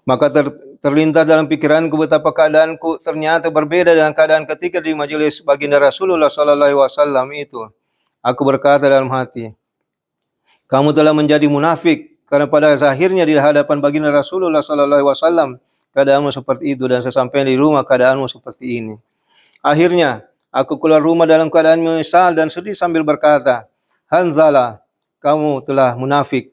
Maka terlintas dalam pikiranku betapa keadaanku ternyata berbeda dengan keadaan ketika di majelis baginda Rasulullah sallallahu alaihi wasallam itu. Aku berkata dalam hati, kamu telah menjadi munafik karena pada akhirnya di hadapan baginda Rasulullah sallallahu alaihi wasallam keadaanmu seperti itu, dan sesampainya di rumah keadaanmu seperti ini. Akhirnya aku keluar rumah dalam keadaan menyesal dan sedih sambil berkata, Hanzalah, kamu telah munafik.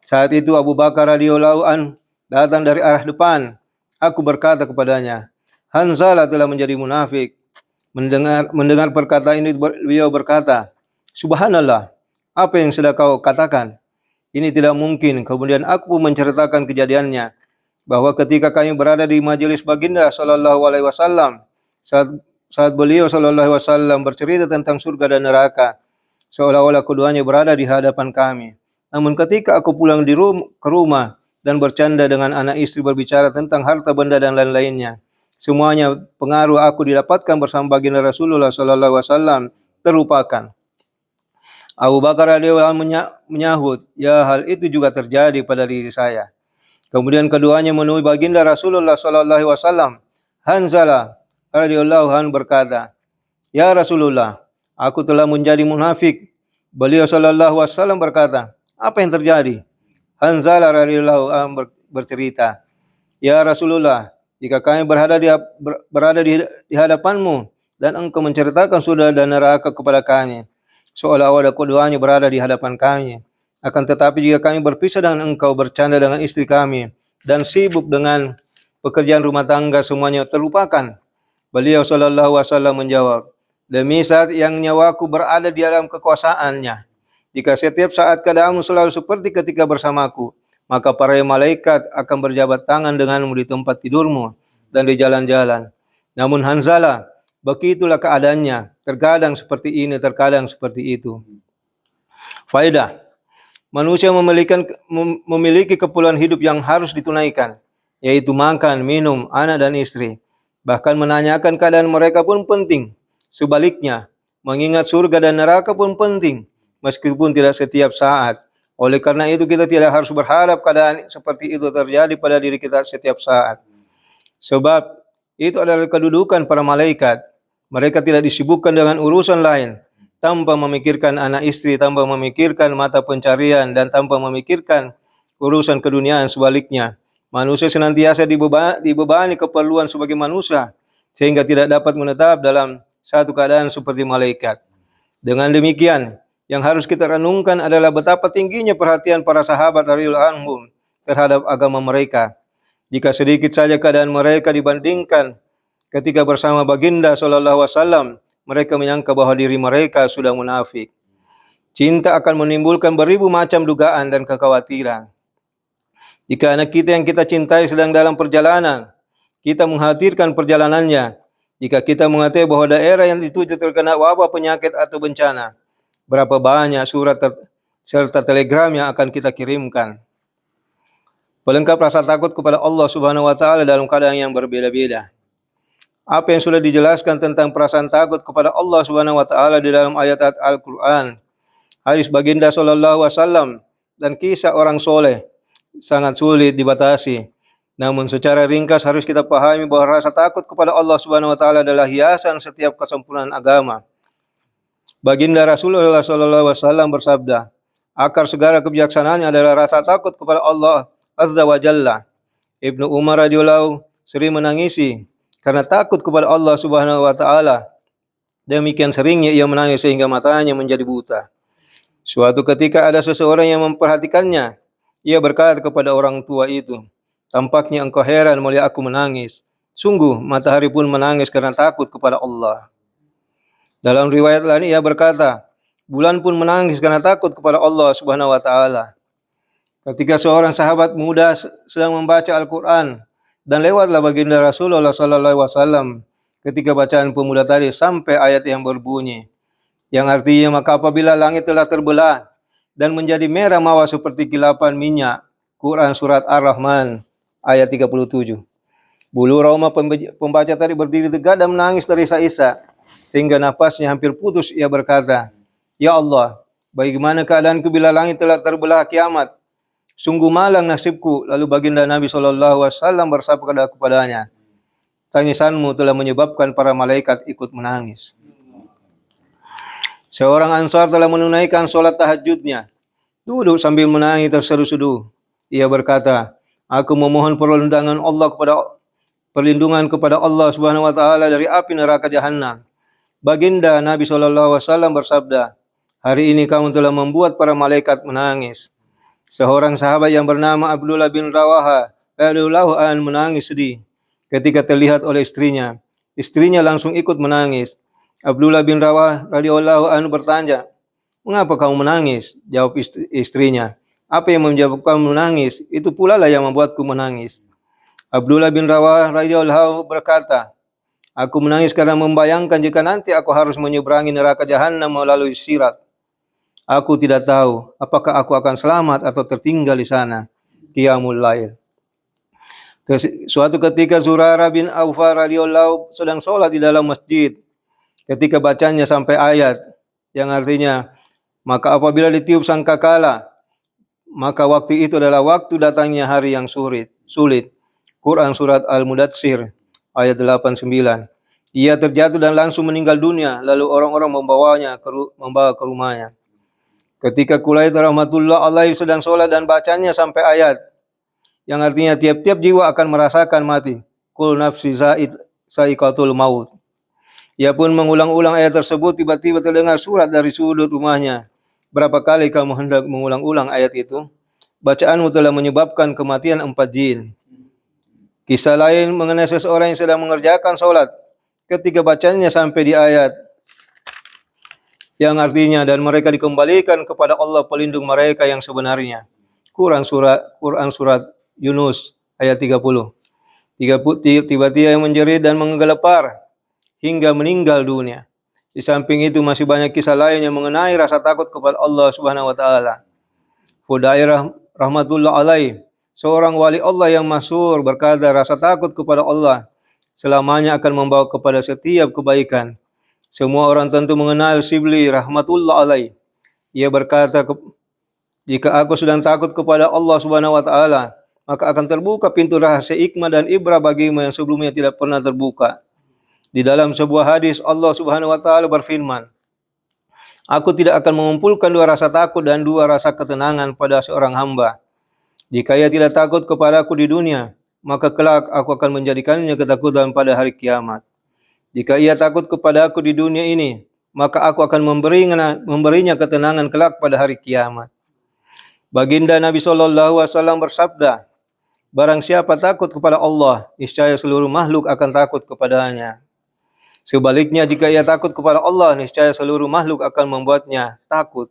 Saat itu Abu Bakar radhiyallahu an datang dari arah depan. Aku berkata kepadanya, Hanzalah telah menjadi munafik. Mendengar perkataan ini, beliau berkata, Subhanallah, apa yang sudah kau katakan? Ini tidak mungkin. Kemudian aku menceritakan kejadiannya, bahwa ketika kami berada di majelis baginda sallallahu alaihi wasallam, saat beliau sallallahu alaihi wasallam bercerita tentang surga dan neraka, seolah-olah keduanya berada di hadapan kami. Namun ketika aku pulang ke rumah dan bercanda dengan anak istri berbicara tentang harta benda dan lain-lainnya, semuanya pengaruh aku didapatkan bersama baginda Rasulullah sallallahu alaihi wasallam terlupakan. Abu Bakar radhiyallahu anhu menyahut, ya hal itu juga terjadi pada diri saya. Kemudian keduanya menemui baginda Rasulullah sallallahu alaihi wasallam. Hanzalah radhiyallahu anhu berkata, "Ya Rasulullah, aku telah menjadi munafik." Beliau sallallahu alaihi wasallam berkata, "Apa yang terjadi?" Hanzalah radhiyallahu anhu bercerita, "Ya Rasulullah, jika kami berada di hadapanmu dan engkau menceritakan surga dan neraka kepada kami, seolah-olah keduanya berada di hadapan kami. Akan tetapi jika kami berpisah dengan engkau, bercanda dengan istri kami, dan sibuk dengan pekerjaan rumah tangga, semuanya terlupakan." Beliau sallallahu alaihi wasallam menjawab, "Demi saat yang nyawaku berada di dalam kekuasaannya, jika setiap saat keadaanmu selalu seperti ketika bersamaku, maka para malaikat akan berjabat tangan denganmu di tempat tidurmu dan di jalan-jalan. Namun Hanzalah, begitulah keadaannya, terkadang seperti ini, terkadang seperti itu." Faedah: manusia memiliki keperluan hidup yang harus ditunaikan, yaitu makan, minum, anak dan istri. Bahkan menanyakan keadaan mereka pun penting. Sebaliknya, mengingat surga dan neraka pun penting, meskipun tidak setiap saat. Oleh karena itu kita tidak harus berharap keadaan seperti itu terjadi pada diri kita setiap saat. Sebab itu adalah kedudukan para malaikat. Mereka tidak disibukkan dengan urusan lain, tanpa memikirkan anak istri, tanpa memikirkan mata pencarian, dan tanpa memikirkan urusan keduniaan. Sebaliknya, manusia senantiasa dibebani keperluan sebagai manusia, sehingga tidak dapat menetap dalam satu keadaan seperti malaikat. Dengan demikian, yang harus kita renungkan adalah betapa tingginya perhatian para sahabat radhiyallahu anhum terhadap agama mereka. Jika sedikit saja keadaan mereka dibandingkan ketika bersama baginda sallallahu alaihi wasallam, mereka menyangka bahwa diri mereka sudah munafik. Cinta akan menimbulkan beribu macam dugaan dan kekhawatiran. Jika anak kita yang kita cintai sedang dalam perjalanan, kita mengkhawatirkan perjalanannya. Jika kita mengetahui bahwa daerah yang dituju terkena wabah, penyakit atau bencana, berapa banyak surat serta telegram yang akan kita kirimkan. Pelengkap rasa takut kepada Allah Subhanahu wa taala dalam keadaan yang berbeda-beda. Apa yang sudah dijelaskan tentang perasaan takut kepada Allah Subhanahu wa taala di dalam ayat-ayat Al-Qur'an, hadis baginda sallallahu alaihi wasallam, dan kisah orang soleh sangat sulit dibatasi. Namun secara ringkas harus kita pahami bahwa rasa takut kepada Allah Subhanahu wa taala adalah hiasan setiap kesempurnaan agama. Baginda Rasulullah sallallahu alaihi wasallam bersabda, akar segala kebijaksanaan adalah rasa takut kepada Allah Azza wa Jalla. Ibnu Umar radhiyallahu sering menangisi karena takut kepada Allah Subhanahu wa taala. Demikian seringnya ia menangis sehingga matanya menjadi buta. Suatu ketika ada seseorang yang memperhatikannya. Ia berkata kepada orang tua itu, "Tampaknya engkau heran melihat aku menangis. Sungguh, matahari pun menangis karena takut kepada Allah." Dalam riwayat lain ia berkata, "Bulan pun menangis karena takut kepada Allah Subhanahu wa taala." Ketika seorang sahabat muda sedang membaca Al-Qur'an dan lewatlah baginda Rasulullah sallallahu alaihi wasallam ketika bacaan pemuda tadi sampai ayat yang berbunyi, yang artinya, maka apabila langit telah terbelah dan menjadi merah mawar seperti kilapan minyak. Quran surat Ar-Rahman ayat 37. Bulu roma pembaca tadi berdiri tegak dan menangis terisak-isak sehingga napasnya hampir putus. Ia berkata, "Ya Allah, bagaimana keadaanku bila langit telah terbelah kiamat? sungguh malang nasibku. Lalu baginda Nabi SAW bersabda kepadanya, tangisanmu telah menyebabkan para malaikat ikut menangis. Seorang Ansar telah menunaikan sholat tahajudnya, duduk sambil menangis terseduh-seduh. Ia berkata, aku memohon perlindungan kepada Allah Subhanahu wa taala dari api neraka jahanam. Baginda Nabi SAW bersabda, hari ini kamu telah membuat para malaikat menangis. Seorang sahabat yang bernama Abdullah bin Rawaha radhiyallahu anhu menangis sedih ketika terlihat oleh istrinya. Istrinya langsung ikut menangis. Abdullah bin Rawaha radhiyallahu anhu bertanya, mengapa kamu menangis? Jawab istrinya, apa yang menyebabkan kamu menangis? Itu pula lah yang membuatku menangis. Abdullah bin Rawaha radhiyallahu berkata, aku menangis karena membayangkan jika nanti aku harus menyeberangi neraka jahanam melalui sirat. Aku tidak tahu apakah aku akan selamat atau tertinggal di sana. Qiyamul lail. Suatu ketika Zurarah bin Awfa radhiyallahu sedang sholat di dalam masjid. Ketika bacanya sampai ayat yang artinya, maka apabila ditiup sangkakala, maka waktu itu adalah waktu datangnya hari yang sulit. Quran surat Al-Mudatsir ayat 89. Ia terjatuh dan langsung meninggal dunia, lalu orang-orang membawa ke rumahnya. Ketika Qulaid rahmatullah alaihi sedang sholat dan bacanya sampai ayat yang artinya tiap-tiap jiwa akan merasakan mati. Kul nafsi sa'iqatul maut. Ia pun mengulang-ulang ayat tersebut, tiba-tiba terdengar surat dari sudut rumahnya. Berapa kali kamu hendak mengulang-ulang ayat itu? Bacaanmu telah menyebabkan kematian 4 jin. Kisah lain mengenai seseorang yang sedang mengerjakan sholat. Ketika bacanya sampai di ayat yang artinya, dan mereka dikembalikan kepada Allah pelindung mereka yang sebenarnya. Quran surat Yunus ayat 30. Tiba-tiba yang menjerit dan menggelepar hingga meninggal dunia. Di samping itu masih banyak kisah lain yang mengenai rasa takut kepada Allah Subhanahu wa taala. Hudairah rahmatullah alaih, seorang wali Allah yang masyhur, berkata, rasa takut kepada Allah selamanya akan membawa kepada setiap kebaikan. Semua orang tentu mengenal Shibli rahmatullah alaih. Ia berkata, jika aku sedang takut kepada Allah Subhanahu wa taala, maka akan terbuka pintu rahasia hikmah dan ibrah bagimu yang sebelumnya tidak pernah terbuka. Di dalam sebuah hadis Allah Subhanahu wa taala berfirman, aku tidak akan mengumpulkan 2 rasa takut dan 2 rasa ketenangan pada seorang hamba. Jika ia tidak takut kepadaku di dunia, maka kelak aku akan menjadikannya ketakutan pada hari kiamat. Jika ia takut kepadaku di dunia ini, maka aku akan memberinya ketenangan kelak pada hari kiamat. Baginda Nabi SAW bersabda, barang siapa takut kepada Allah, niscaya seluruh makhluk akan takut kepadanya. Sebaliknya, jika ia takut kepada Allah, niscaya seluruh makhluk akan membuatnya takut.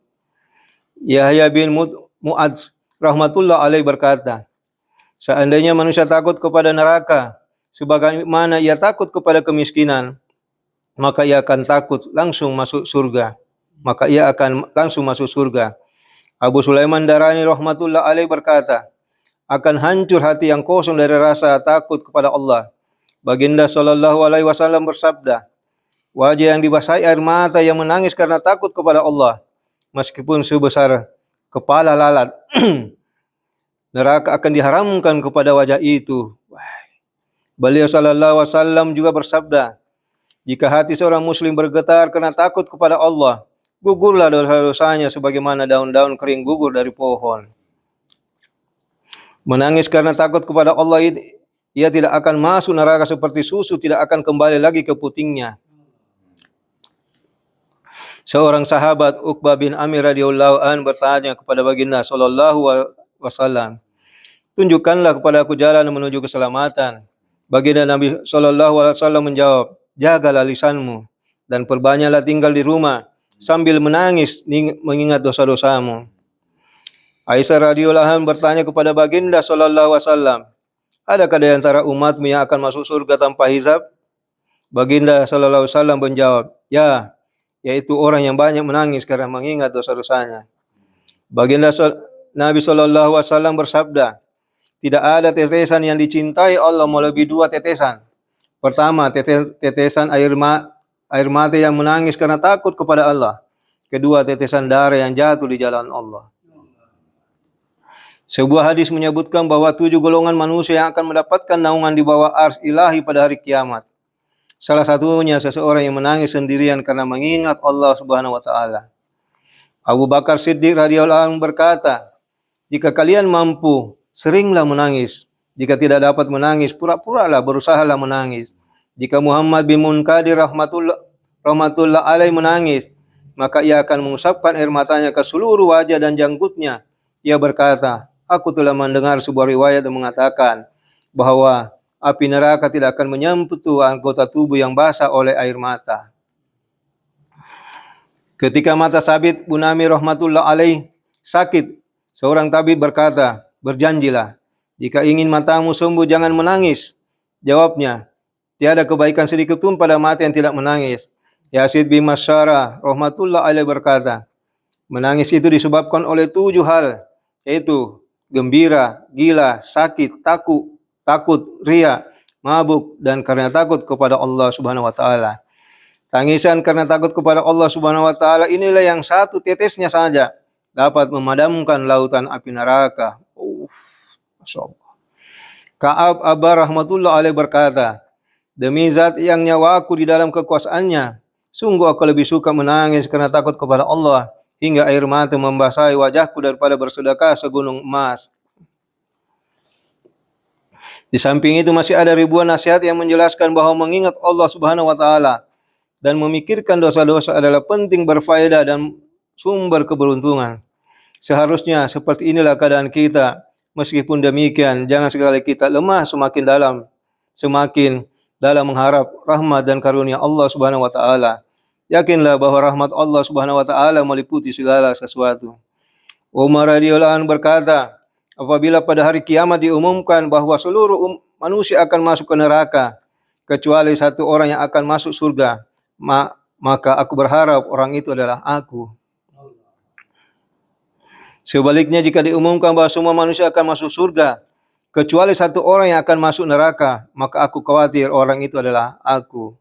Yahya bin Mu'adz rahmatullah alaih berkata, seandainya manusia takut kepada neraka sebagaimana ia takut kepada kemiskinan, maka ia akan langsung masuk surga. Abu Sulaiman Darani rahmatullah alaih berkata, akan hancur hati yang kosong dari rasa takut kepada Allah. Baginda SAW bersabda, wajah yang dibasahi air mata yang menangis karena takut kepada Allah, meskipun sebesar kepala lalat, neraka akan diharamkan kepada wajah itu. Beliau SAW juga bersabda, jika hati seorang muslim bergetar karena takut kepada Allah, gugurlah dosa-dosanya sebagaimana daun-daun kering gugur dari pohon. Menangis karena takut kepada Allah, ia tidak akan masuk neraka seperti susu tidak akan kembali lagi ke putingnya. Seorang sahabat Uqbah bin Amir radhiyallahu anhu bertanya kepada baginda sallallahu alaihi wasallam, tunjukkanlah kepada aku jalan menuju keselamatan. Baginda Nabi sallallahu alaihi wasallam menjawab, jagalah lisanmu dan perbanyaklah tinggal di rumah sambil menangis mengingat dosa-dosamu. Aisyah radhiyallahu anha bertanya kepada baginda sallallahu alaihi wasallam, adakah di antara umatmu yang akan masuk surga tanpa hisab? Baginda sallallahu alaihi wasallam menjawab, ya, yaitu orang yang banyak menangis karena mengingat dosa-dosanya. Baginda Nabi sallallahu alaihi wasallam bersabda, tidak ada tetesan yang dicintai Allah melebihi 2 tetesan. Pertama, tetesan air mata yang menangis karena takut kepada Allah. Kedua, tetesan darah yang jatuh di jalan Allah. Sebuah hadis menyebutkan bahwa 7 golongan manusia yang akan mendapatkan naungan di bawah ars ilahi pada hari kiamat. Salah satunya seseorang yang menangis sendirian karena mengingat Allah Subhanahu wa taala. Abu Bakar Siddiq radhiyallahu anhu berkata, "Jika kalian mampu, seringlah menangis. Jika tidak dapat menangis, pura-puralah berusahalah menangis. Jika Muhammad bin Munkadir rahmatullah alaih menangis, maka ia akan mengusapkan air matanya ke seluruh wajah dan janggutnya. Ia berkata, aku telah mendengar sebuah riwayat yang mengatakan bahwa api neraka tidak akan menyentuh anggota tubuh yang basah oleh air mata." Ketika mata Sabit bin Amir rahmatullah alaih sakit, seorang tabib berkata, "Berjanjilah, jika ingin matamu sembuh jangan menangis." Jawabnya, "Tiada kebaikan sedikit pun pada mata yang tidak menangis." Yazid bin Masyara rahmatullah alaih berkata, menangis itu disebabkan oleh 7 hal, yaitu gembira, gila, sakit, takut, ria, mabuk, dan karena takut kepada Allah Subhanahu wa taala. Tangisan karena takut kepada Allah Subhanahu wa taala inilah yang satu tetesnya saja dapat memadamkan lautan api neraka. Masyaallah. Ka'ab Abar rahmatullah alaih berkata, demi zat yang nyawaku di dalam kekuasaannya, sungguh aku lebih suka menangis karena takut kepada Allah hingga air mata membasahi wajahku daripada bersedekah segunung emas. Di samping itu masih ada ribuan nasihat yang menjelaskan bahwa mengingat Allah Subhanahu wa taala dan memikirkan dosa-dosa adalah penting, berfaedah, dan sumber keberuntungan. Seharusnya seperti inilah keadaan kita. Meskipun demikian, jangan sekali kita lemah semakin dalam mengharap rahmat dan karunia Allah Subhanahu wa taala. Yakinlah bahwa rahmat Allah Subhanahu wa taala meliputi segala sesuatu. Umar radhiyallahu anhu berkata, apabila pada hari kiamat diumumkan bahwa seluruh manusia akan masuk ke neraka kecuali satu orang yang akan masuk surga, maka aku berharap orang itu adalah aku. Sebaliknya, jika diumumkan bahwa semua manusia akan masuk surga kecuali satu orang yang akan masuk neraka, maka aku khawatir orang itu adalah aku.